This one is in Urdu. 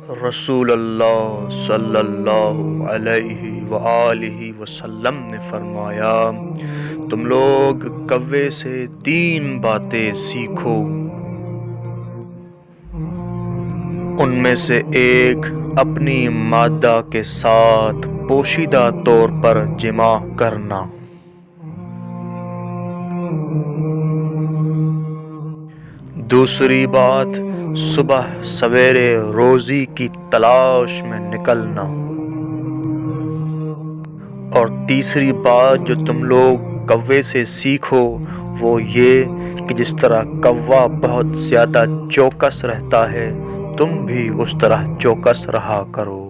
رسول اللہ صلی اللہ علیہ وآلہ وسلم نے فرمایا، تم لوگ کوے سے 3 باتیں سیکھو، ان میں سے ایک اپنی مادہ کے ساتھ پوشیدہ طور پر جماع کرنا، دوسری بات صبح سویرے روزی کی تلاش میں نکلنا، اور تیسری بات جو تم لوگ کوے سے سیکھو وہ یہ کہ جس طرح کوا بہت زیادہ چوکس رہتا ہے تم بھی اس طرح چوکس رہا کرو۔